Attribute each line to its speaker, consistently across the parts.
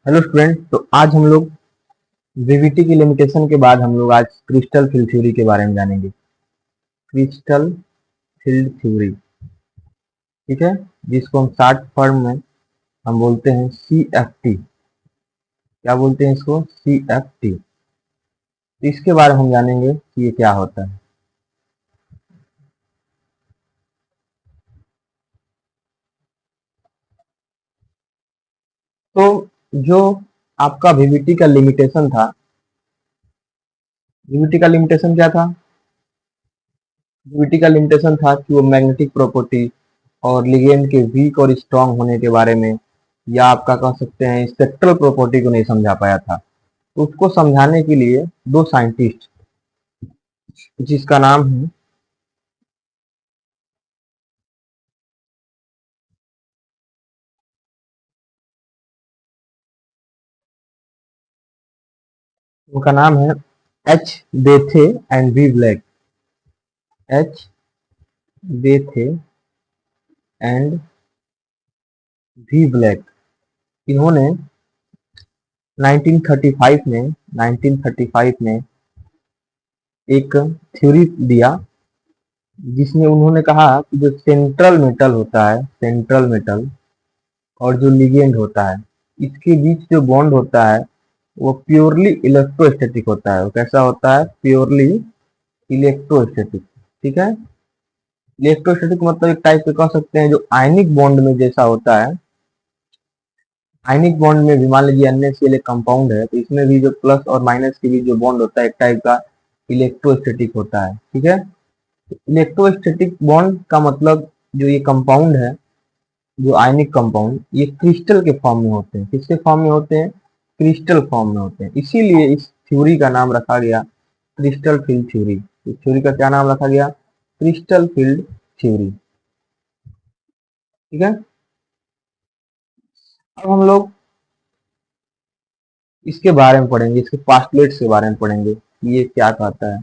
Speaker 1: Hello student. तो आज हम लोग वीवीटी की लिमिटेशन के बाद हम लोग आज क्रिस्टल फील्ड थ्योरी के बारे में जानेंगे। क्रिस्टल फील्ड थ्योरी, ठीक है, जिसको हम शॉर्ट फॉर्म में हम बोलते हैं सीएफटी। क्या बोलते हैं इसको? सीएफटी। तो इसके बारे में हम जानेंगे कि ये क्या होता है। तो जो आपका वीवीटी का लिमिटेशन था, वीवीटी का लिमिटेशन क्या था? वीवीटी का लिमिटेशन था कि वो मैग्नेटिक प्रॉपर्टी और लिगेंड के वीक और स्ट्रांग होने के बारे में, या आपका कह सकते हैं स्पेक्ट्रल प्रॉपर्टी को नहीं समझा पाया था। तो उसको समझाने के लिए दो साइंटिस्ट, जिसका नाम है उनका नाम है H Bethe and V Vleck. H Bethe and V Vleck. इन्होंने 1935 में एक थ्योरी दिया, जिसमें उन्होंने कहा कि जो सेंट्रल मेटल होता है, सेंट्रल मेटल और जो लिगेंड होता है, इसके बीच जो बॉन्ड होता है वो प्योरली इलेक्ट्रोस्टैटिक होता है। वो कैसा होता है? Purely electrostatic. ठीक है। इलेक्ट्रोस्टैटिक मतलब एक टाइप से कह सकते हैं जो आयनिक बॉन्ड में जैसा होता है। आयनिक बॉन्ड में भी मान लीजिए NaCl एक कंपाउंड है, तो इसमें भी जो प्लस और माइनस के बीच जो बॉन्ड होता है एक टाइप का इलेक्ट्रोस्टैटिक होता है। ठीक है। इलेक्ट्रोस्टैटिक बॉन्ड का मतलब जो ये कंपाउंड है, जो आयनिक कंपाउंड, ये क्रिस्टल के फॉर्म में होते हैं। किसके फॉर्म में होते हैं? क्रिस्टल फॉर्म में होते हैं। इसीलिए इस थ्योरी का नाम रखा गया क्रिस्टल फील्ड थ्योरी। इस थ्योरी का क्या नाम रखा गया? Crystal field theory. ठीक है। अब हम लोग इसके बारे में पढ़ेंगे, इसके पास्टलेट्स के बारे में पढ़ेंगे कि ये क्या कहता है।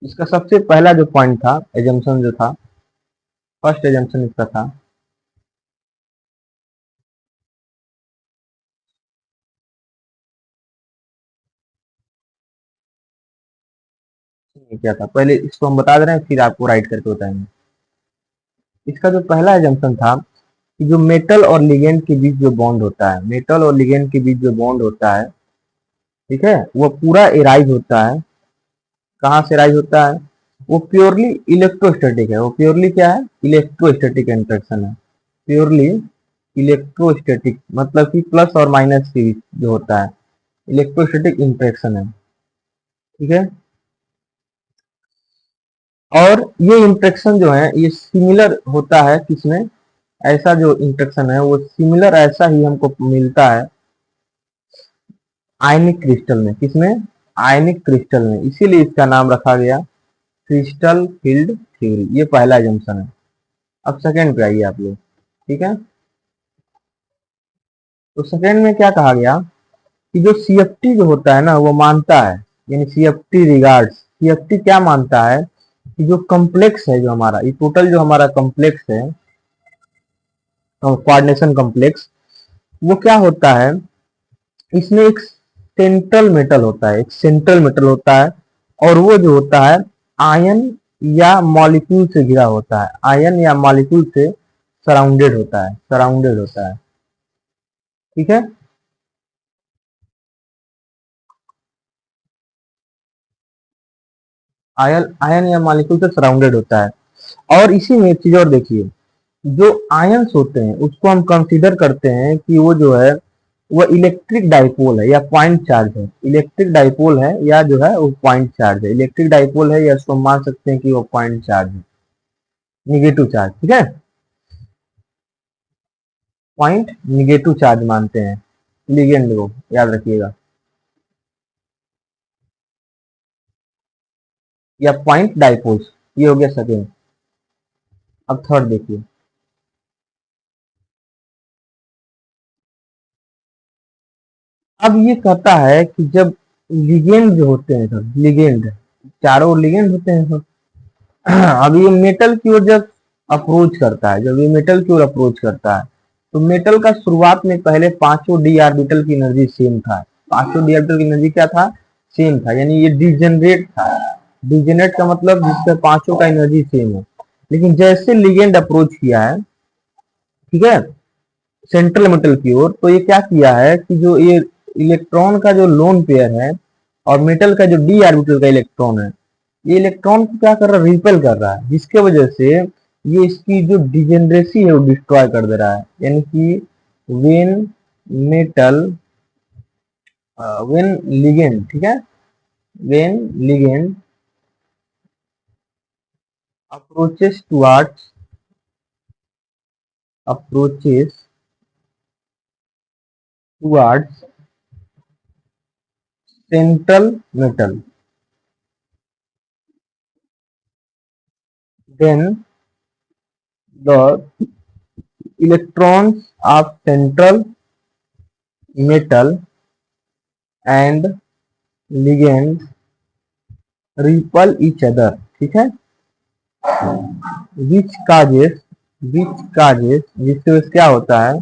Speaker 1: इसका सबसे पहला जो पॉइंट था, एजम्पशन जो था, फर्स्ट एजम्पशन इसका था, ये क्या था पहले इसको हम बता दे रहे हैं, फिर आपको राइट करके बताएंगे। इसका जो पहला एजम्पशन था कि जो मेटल और लिगेंड के बीच जो बॉन्ड होता है, मेटल और लिगेंड के बीच जो बॉन्ड होता है, ठीक है, वो पूरा एराइज होता है। कहाँ से एराइज होता है? वो प्योरली इलेक्ट्रोस्टैटिक है। वो प्योरली क्या है? इलेक्ट्रोस्टैटिक इंटरेक्शन है। प्योरली इलेक्ट्रोस्टैटिक मतलब कि प्लस और माइनस के बीच जो होता है इलेक्ट्रोस्टैटिक इंटरेक्शन है। ठीक है। और ये इंटरेक्शन जो है ये सिमिलर होता है किसमें? ऐसा जो इंटरेक्शन है वो सिमिलर ऐसा ही हमको मिलता है आयनिक क्रिस्टल में। किसमें? आयनिक क्रिस्टल में। इसीलिए इसका नाम रखा गया क्रिस्टल फील्ड थ्योरी। ये पहला जंक्शन है। अब सेकंड पे आइए आप लोग। ठीक है। तो सेकंड में क्या कहा गया कि जो सीएफटी जो होता है ना, वो मानता है, यानी सीएफटी रिगार्ड्स, सीएफटी क्या मानता है कि जो कॉम्प्लेक्स है, जो हमारा ये टोटल जो हमारा कॉम्प्लेक्स है, कोऑर्डिनेशन कॉम्प्लेक्स, वो क्या होता है, इसमें एक सेंट्रल मेटल होता है, एक सेंट्रल मेटल होता है, और वो जो होता है आयन या मॉलिक्यूल से घिरा होता है, आयन या मॉलिक्यूल से सराउंडेड होता है, सराउंडेड होता है। ठीक है। आयन आयन या मॉलिक्यूल से सराउंडेड होता है। और इसी में एक चीज और देखिए, जो आयंस होते हैं उसको हम कंसीडर करते हैं कि वो जो है वो इलेक्ट्रिक डाइपोल है या पॉइंट चार्ज है। इलेक्ट्रिक डाइपोल है या जो है वो पॉइंट चार्ज है। इलेक्ट्रिक डाइपोल है या इसको मान सकते हैं कि वो पॉइंट चार्ज है, निगेटिव चार्ज। ठीक है। पॉइंट निगेटिव चार्ज मानते हैं लिगेंड को, याद रखिएगा, या पॉइंट डाइपोल्स। ये हो गया सेकेंड। अब थर्ड देखिए। अब ये कहता है कि जब लिगेंड जो होते हैं सब, लिगेंड चारों लिगेंड होते हैं सब, अब ये मेटल की ओर जब अप्रोच करता है, जब ये मेटल की ओर अप्रोच करता है, तो मेटल का शुरुआत में पहले पांचों डी ऑर्बिटल की एनर्जी सेम था। पांचों डी ऑर्बिटल की एनर्जी क्या था? सेम था, यानी ये डिजेनरेट था। डिजेनरेट का मतलब जिससे पांचों का एनर्जी सेम है। लेकिन जैसे लिगेंड अप्रोच किया है, ठीक है, सेंट्रल मेटल की ओर, तो ये क्या किया है कि जो ये इलेक्ट्रॉन का जो लोन पेयर है और मेटल का जो डी ऑर्बिटल का इलेक्ट्रॉन है, ये इलेक्ट्रॉन को क्या कर रहा है? रिपेल कर रहा है, जिसके वजह से ये इसकी जो डिजेनरेसी है वो डिस्ट्रॉय कर दे रहा है। यानी कि वेन मेटल वेन लिगेंड, ठीक है, when ligand approaches towards approaches towards central metal, then the electrons of central metal and ligands repel each other, ठीक है, which causes जिससे वजह से क्या होता है?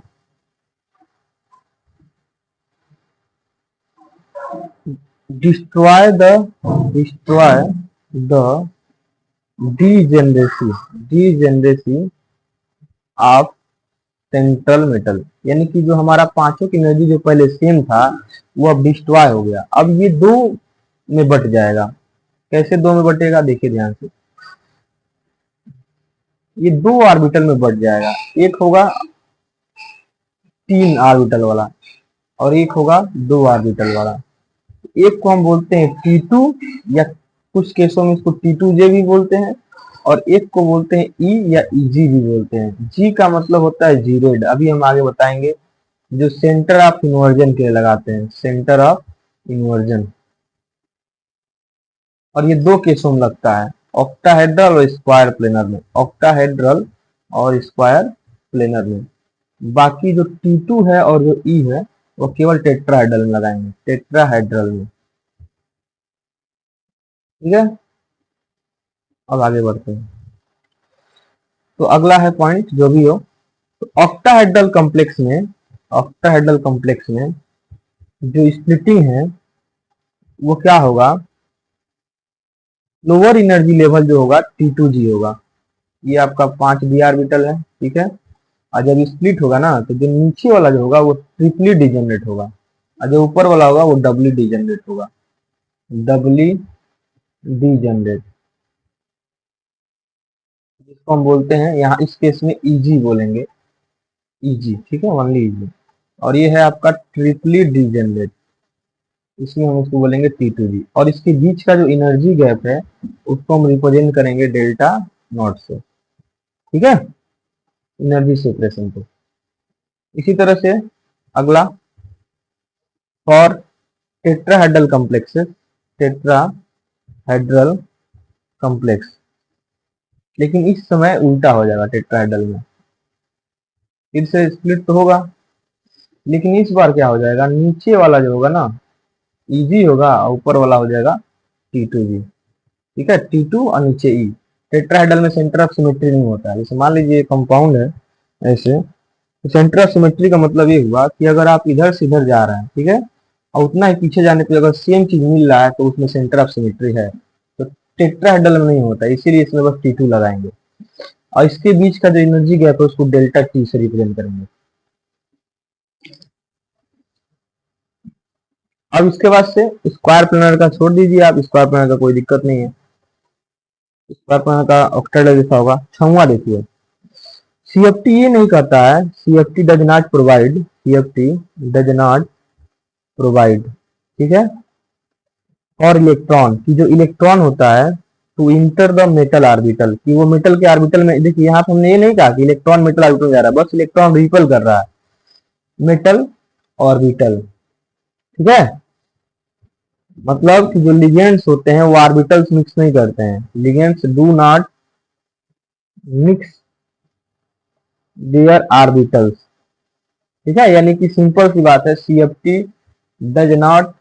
Speaker 1: destroy the degeneracy of central metal. यानी कि जो हमारा पांचों की एनर्जी जो पहले सेम था वो अब डिस्ट्रॉय हो गया। अब ये दो में बट जाएगा। कैसे दो में बटेगा? देखिए ध्यान से, ये दो ऑर्बिटल में बट जाएगा। एक होगा तीन ऑर्बिटल वाला और एक होगा दो ऑर्बिटल वाला। एक को हम बोलते हैं T2, या कुछ केसों में इसको T2J भी बोलते हैं, और एक को बोलते हैं E या EG भी बोलते हैं। G का मतलब होता है जीरोइड, अभी हम आगे बताएंगे, जो सेंटर ऑफ इन्वर्जन के लिए लगाते हैं, सेंटर ऑफ इन्वर्जन। और ये दो केसों में लगता है, ऑक्टाहेड्रल और स्क्वायर प्लेनर में, ऑक्टाहेड्रल और स्क्वायर प्लेनर में। बाकी जो T2 है और जो E है वो केवल टेट्राहेड्रल में लगाएंगे, टेट्राहेड्रल में, ठीक है। अब आगे बढ़ते हैं। तो अगला है पॉइंट, जो भी हो, तो ऑक्टाहेड्रल कॉम्प्लेक्स में, ऑक्टाहेड्रल कॉम्प्लेक्स में जो स्प्लिटिंग है वो क्या होगा? लोअर एनर्जी लेवल जो होगा T2G होगा। ये आपका 5 डी ऑर्बिटल है, ठीक है। और जब स्प्लिट होगा ना, तो जो नीचे वाला जो होगा वो ट्रिपली डिजेनरेट होगा, और जो ऊपर वाला होगा वो डबली डिजेनरेट होगा, डबली डिजेनरेट, जिसको हम बोलते हैं यहाँ इस केस में ईजी बोलेंगे, ईजी, ठीक है, ओनली ईजी। और ये है आपका ट्रिपली डिजेनरेट, इसमें हम इसको बोलेंगे T2G। और इसके बीच का जो एनर्जी गैप है उसको हम रिप्रेजेंट करेंगे डेल्टा नॉट से, ठीक है, एनर्जी सेपरेशन को। इसी तरह से अगला, for tetrahedral complexes, tetrahedral complex, लेकिन इस समय उल्टा हो जाएगा टेट्राहेड्रल में, फिर से स्प्लिट तो होगा, लेकिन इस बार क्या हो जाएगा? नीचे वाला जो होगा ना ईजी होगा और ऊपर वाला हो जाएगा T2G, ठीक है, T2 और नीचे E। टेट्राहेड्रल में सेंटर ऑफ सिमेट्री नहीं होता है। जैसे मान लीजिए कंपाउंड है ऐसे, तो सेंटर ऑफ सिमेट्री का मतलब ये हुआ कि अगर आप इधर से इधर जा रहे हैं, ठीक है, और उतना ही पीछे जाने पे अगर सेम चीज मिल रहा है तो उसमें सेंटर ऑफ सिमेट्री है। तो टेट्राहेड्रल में नहीं होता, इसीलिए इसमें बस T2 लगाएंगे, और इसके बीच का जो एनर्जी गैप है उसको डेल्टा T से रिप्रेजेंट करेंगे। अब इसके बाद से स्क्वायर प्लेनर का छोड़ दीजिए आप, स्क्वायर प्लेनर का कोई दिक्कत नहीं है। स्क्वायर प्लेनर का ऑक्टेट जैसा होगा। छठवां देखिए, CFT ये नहीं कहता है, CFT does not provide, CFT does not provide, ठीक है, और इलेक्ट्रॉन की जो इलेक्ट्रॉन होता है to enter the metal orbital, कि वो मेटल के ऑर्बिटल में, देखिए यहाँ पे हमने ये नहीं कहा कि इलेक्ट्रॉन मेटल ऑर्बिटल में जा रहा है, बस इलेक्ट्रॉन रिपल कर रहा है मेटल ऑर्बिटल, ठीक है। मतलब कि जो लिगेंड्स होते हैं वो ऑर्बिटल्स मिक्स नहीं करते हैं, ligands do not mix their orbitals, ठीक है। यानी कि सिंपल सी बात है, CFT does not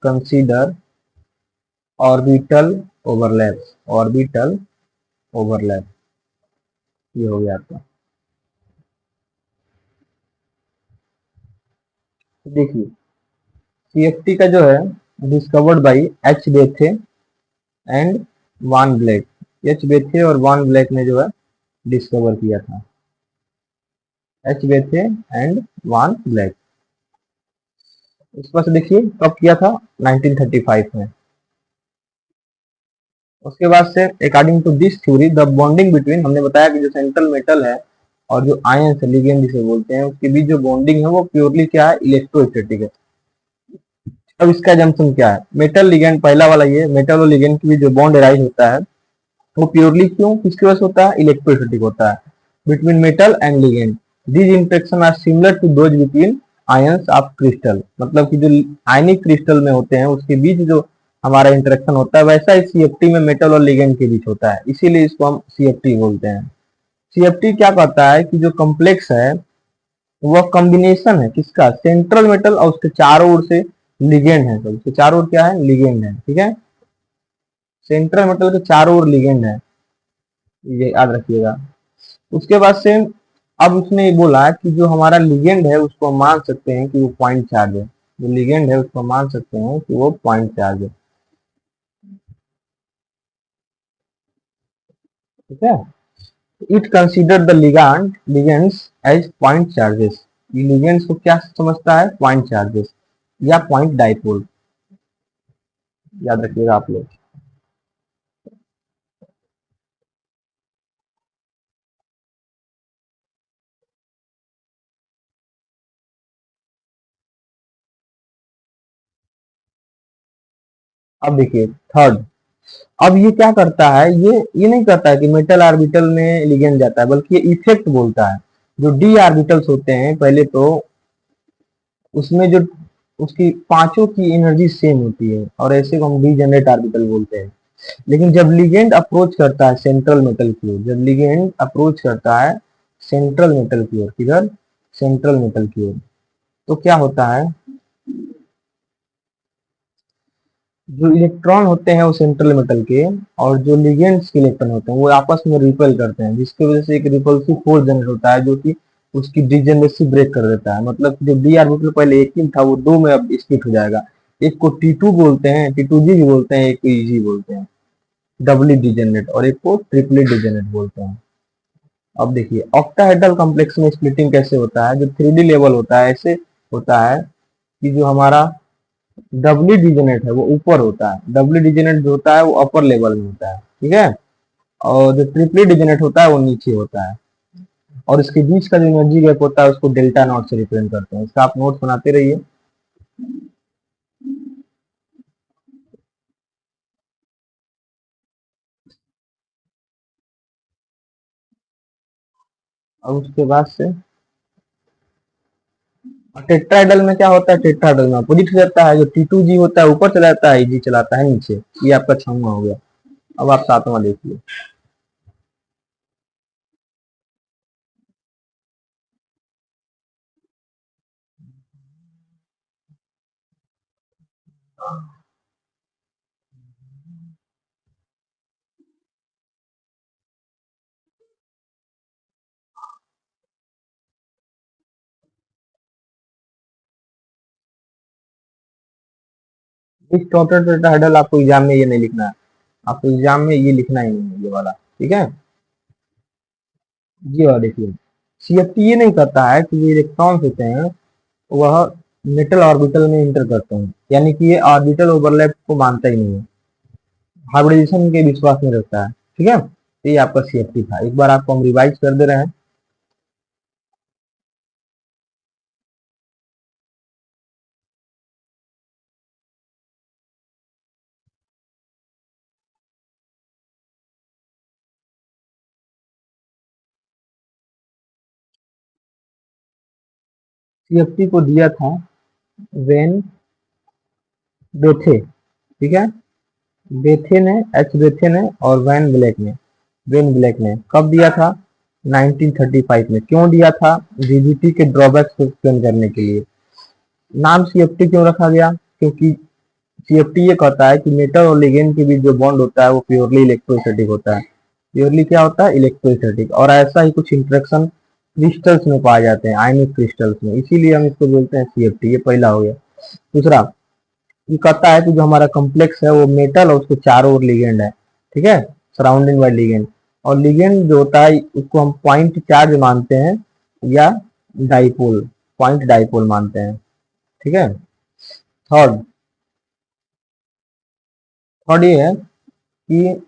Speaker 1: consider orbital overlap, orbital overlap, ये हो गया आपका। देखिए सीएफटी का जो है discovered by H Bethe and Van Vleck. H Bethe और वान ब्लैक ने जो है डिस्कवर किया था। H Bethe and Van Vleck. इस पर से देखिए कब किया था, 1935 में। उसके बाद से according to this theory the bonding between, हमने बताया कि जो सेंट्रल मेटल है और जो आयन है लिगेंड जिसे बोलते हैं, उसके बीच जो बॉन्डिंग है वो प्योरली क्या है, इलेक्ट्रोस्टैटिक है। अब इसका जंक्शन क्या है, मेटल लिगेंड, पहला वाला ये मेटल और लिगेंड के बीच जो बॉन्ड एराइज होता है वो प्योरली क्यों, किसकी वजह से होता है, इलेक्ट्रोस्टैटिक होता है between metal and ligand. These interaction are similar to those between ions of crystal, मतलब कि जो आयनिक क्रिस्टल में होते हैं उसके बीच जो हमारा इंटरेक्शन होता है वैसा ही सीएफटी में मेटल और लिगेंड के बीच होता है, इसीलिए इसको हम सीएफटी बोलते हैं। सीएफटी क्या कहता है कि जो कॉम्प्लेक्स है वह कॉम्बिनेशन है किसका, सेंट्रल मेटल और उसके चारों ओर से लिगेंड है, तो उसके चारों ओर क्या है, लिगेंड है, ठीक है। सेंट्रल मेटल के चारों ओर लिगेंड है, ये याद रखिएगा। उसके बाद से अब उसने ये बोला कि जो हमारा लिगेंड है उसको मान सकते हैं कि वो पॉइंट चार्ज है, जो लिगेंड है उसको मान सकते हैं कि वो पॉइंट चार्ज है, ठीक है। It consider the ligand ligands as point charges, ये लिगेंड्स को क्या समझता है, पॉइंट चार्जेस या पॉइंट डाइपोल, याद रखिएगा आप लोग। अब देखिए थर्ड, अब ये क्या करता है, ये नहीं करता है कि मेटल ऑर्बिटल में लिगेंड जाता है, बल्कि ये इफेक्ट बोलता है। जो डी ऑर्बिटल्स होते हैं पहले तो उसमें जो उसकी पांचों की एनर्जी सेम होती है और ऐसे को हम डी जनरेट ऑर्बिटल बोलते हैं। लेकिन जब लिगेंड अप्रोच करता है सेंट्रल मेटल की ओर, जब लिगेंड अप्रोच करता है सेंट्रल मेटल की ओर, किधर, सेंट्रल मेटल की ओर, तो क्या होता है, जो इलेक्ट्रॉन होते हैं वो सेंट्रल मेटल के और जो लिगेंड्स के इलेक्ट्रॉन होते हैं वो आपस में रिपेल करते हैं, जिसकी वजह से एक रिपल्सिव फोर्स जनरेट होता है जो कि उसकी डिजेनरेसी ब्रेक कर देता है। मतलब जो डी ऑर्बिटल पहले एक ही था वो दो में अब स्प्लिट हो जाएगा, एक को T2 बोलते हैं, T2G भी बोलते हैं, एक को EG बोलते हैं, डबली डिजेनरेट, और एक को ट्रिपली डिजेनरेट बोलते हैं। अब देखिए ऑक्टाहेड्रल कॉम्प्लेक्स में स्प्लिटिंग कैसे होता है, जो 3D लेवल होता है ऐसे होता है कि जो हमारा डबली डिजेनेट है वो ऊपर होता है, डबली डिजेनेट जो होता है वो अपर लेवल में होता है, ठीक है, और जो ट्रिपली डिजेनेट होता है वो नीचे होता है, और इसके बीच का जो एनर्जी गैप होता है उसको डेल्टा नॉट से रिप्रेजेंट करते हैं। इसका आप नोट्स बनाते रहिए। और उसके बाद से टेट्राहेड्रल में क्या होता है, टेट्राहेड्रल में अपोजिट हो जाता है, जो T2G होता है ऊपर चला जाता है, EG चलाता है नीचे। ये आपका 6वां हो गया। अब आप 7वां देखिए। इस टोटल टेट्राहेड्रल आपको एग्जाम में ये नहीं लिखना है, आपको एग्जाम में ये लिखना ही नहीं है, ये वाला, ठीक है। ये वाला देखिए, CFT ये नहीं करता है कि जो इलेक्ट्रॉन्स होते हैं वह मेटल ऑर्बिटल में इंटर करते हैं, यानी कि ये ऑर्बिटल ओवरलैप को मानता ही नहीं है, हाइब्रिडेशन के विश्वास में रखता है, ठीक है। तो ये आपका CFT था, एक बार आपको हम रिवाइज कर दे रहे हैं। CFT को दिया था वेन बेथे, ठीक है, बेथे ने, एच बेथे ने और वैन ब्लैक ने, वेन ब्लैक ने कब दिया था, 1935 में। क्यों दिया था, DDT के ड्रॉबैक्स को एक्सप्लेन करने के लिए। नाम CFT क्यों रखा गया, क्योंकि CFT ये कहता है कि मेटल और लिगेंड के बीच जो बॉन्ड होता है वो प्योरली इलेक्ट्रोस्टैटिक होता है, प्योरली क्या होता है, इलेक्ट्रोस्टैटिक, और ऐसा ही कुछ इंटरेक्शन क्रिस्टल्स में पाए जाते हैं, आयनिक क्रिस्टल्स में, इसीलिए हम इसको बोलते हैं CFT। ये पहला हो गया। दूसरा, ये कहता है कि जो हमारा कॉम्प्लेक्स है वो मेटल और उसके चारों ओर लिगेंड है, ठीक है, सराउंडिंग बाय लिगेंड। और लिगेंड जो होता है उसको हम पॉइंट चार्ज मानते हैं या डाइपोल, पॉइंट डाइपोल मानते हैं, ठीक है। थर्ड थर्ड ये है कि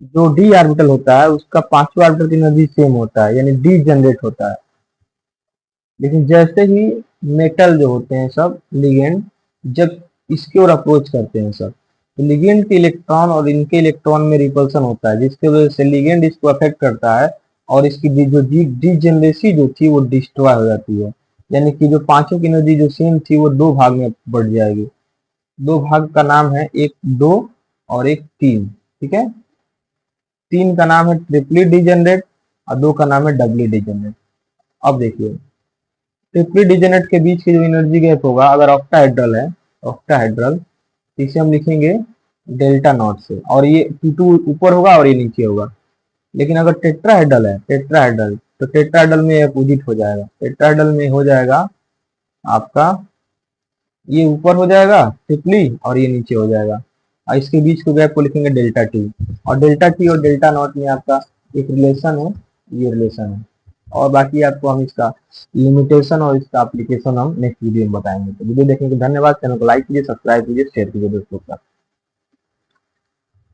Speaker 1: जो डी ऑर्बिटल होता है उसका पांचवा ऑर्बिटल की एनर्जी सेम होता है, यानी डी जनरेट होता है। लेकिन जैसे ही मेटल जो होते हैं सब लिगेंड, जब इसकी ओर अप्रोच करते हैं सब, तो लिगेंड के इलेक्ट्रॉन और इनके इलेक्ट्रॉन में रिपल्सन होता है, जिसकी वजह से लिगेंड इसको अफेक्ट करता है और इसकी जो डीजेनरेसी जो थी वो डिस्ट्रॉय हो जाती है। यानी कि जो पांचों की एनर्जी जो सेम थी वो दो भाग में बढ़ जाएगी। दो भाग का नाम है, एक दो और एक तीन, ठीक है। तीन का नाम है ट्रिपली डिजेनरेट और दो का नाम है डबली डिजेनरेट। अब देखिए, ट्रिपली डिजेनरेट के बीच की जो एनर्जी गैप होगा, अगर ऑक्टाहेड्रल है, ऑक्टाहेड्रल, तो इसे हम लिखेंगे डेल्टा नॉट से, और ये T2 ऊपर होगा और ये नीचे होगा। लेकिन अगर टेट्राहेड्रल है, टेट्राहेड्रल, तो टेट्राहेड्रल में अपोजिट हो जाएगा। टेट्राहेड्रल में हो जाएगा आपका, ये ऊपर हो जाएगा ट्रिपली और ये नीचे हो जाएगा, और इसके बीच के गैप को लिखेंगे डेल्टा टी। और डेल्टा टी और डेल्टा नॉट में आपका एक रिलेशन है, ये रिलेशन है। और बाकी आपको हम इसका लिमिटेशन और इसका एप्लीकेशन हम नेक्स्ट वीडियो में बताएंगे। तो वीडियो देखने के लिए धन्यवाद। चैनल को लाइक कीजिए, सब्सक्राइब कीजिए, शेयर कीजिए दोस्तों का।